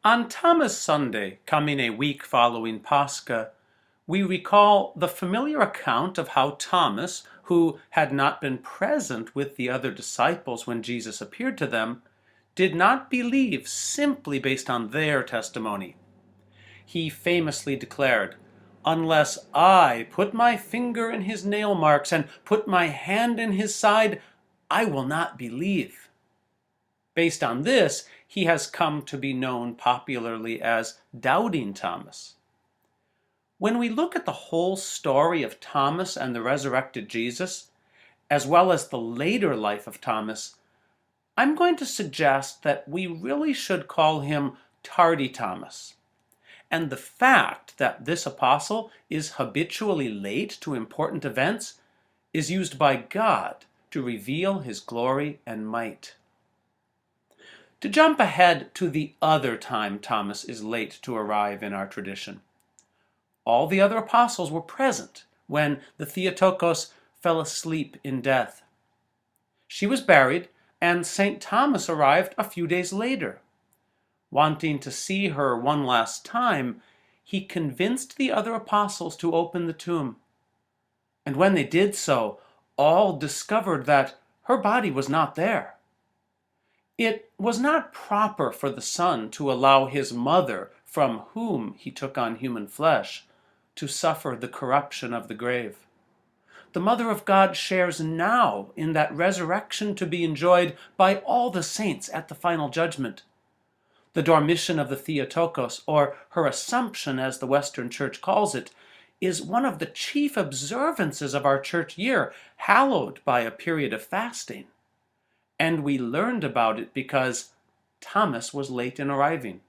On Thomas Sunday, coming a week following Pascha, we recall the familiar account of how Thomas, who had not been present with the other disciples when Jesus appeared to them, did not believe simply based on their testimony. He famously declared, "Unless I put my finger in his nail marks and put my hand in his side, I will not believe." Based on this, he has come to be known popularly as Doubting Thomas. When we look at the whole story of Thomas and the resurrected Jesus, as well as the later life of Thomas, I'm going to suggest that we really should call him Tardy Thomas. And the fact that this apostle is habitually late to important events is used by God to reveal his glory and might. To jump ahead to the other time Thomas is late to arrive in our tradition. All the other apostles were present when the Theotokos fell asleep in death. She was buried, and St. Thomas arrived a few days later. Wanting to see her one last time, he convinced the other apostles to open the tomb. And when they did so, all discovered that her body was not there. It was not proper for the Son to allow his mother, from whom he took on human flesh, to suffer the corruption of the grave. The Mother of God shares now in that resurrection to be enjoyed by all the saints at the final judgment. The Dormition of the Theotokos, or her Assumption as the Western Church calls it, is one of the chief observances of our church year, hallowed by a period of fasting. And we learned about it because Thomas was late in arriving.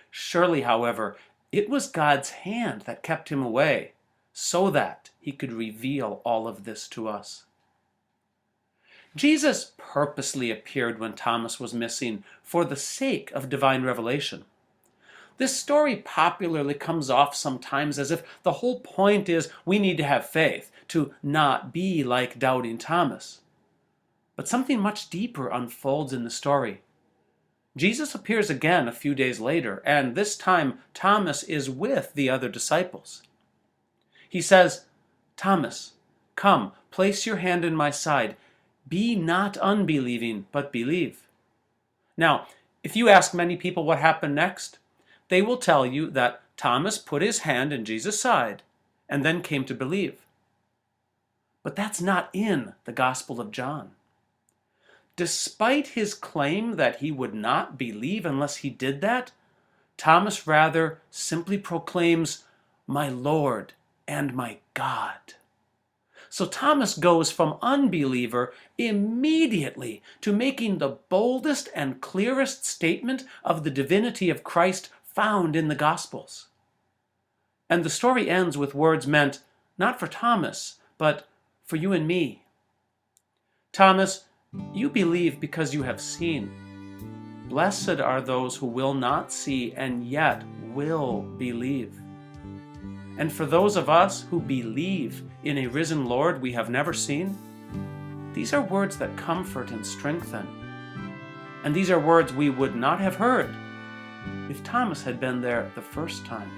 Surely, however, it was God's hand that kept him away, so that he could reveal all of this to us. Jesus purposely appeared when Thomas was missing for the sake of divine revelation. This story popularly comes off sometimes as if the whole point is we need to have faith, to not be like Doubting Thomas. But something much deeper unfolds in the story. Jesus appears again a few days later, and this time Thomas is with the other disciples. He says, "Thomas, come, place your hand in my side. Be not unbelieving, but believe." Now, if you ask many people what happened next, they will tell you that Thomas put his hand in Jesus' side and then came to believe. But that's not in the Gospel of John. Despite his claim that he would not believe unless he did that, Thomas rather simply proclaims, "My Lord and my God." So Thomas goes from unbeliever immediately to making the boldest and clearest statement of the divinity of Christ found in the Gospels. And the story ends with words meant not for Thomas, but for you and me. Thomas, you believe because you have seen. Blessed are those who will not see and yet will believe. And for those of us who believe in a risen Lord we have never seen, these are words that comfort and strengthen. And these are words we would not have heard if Thomas had been there the first time.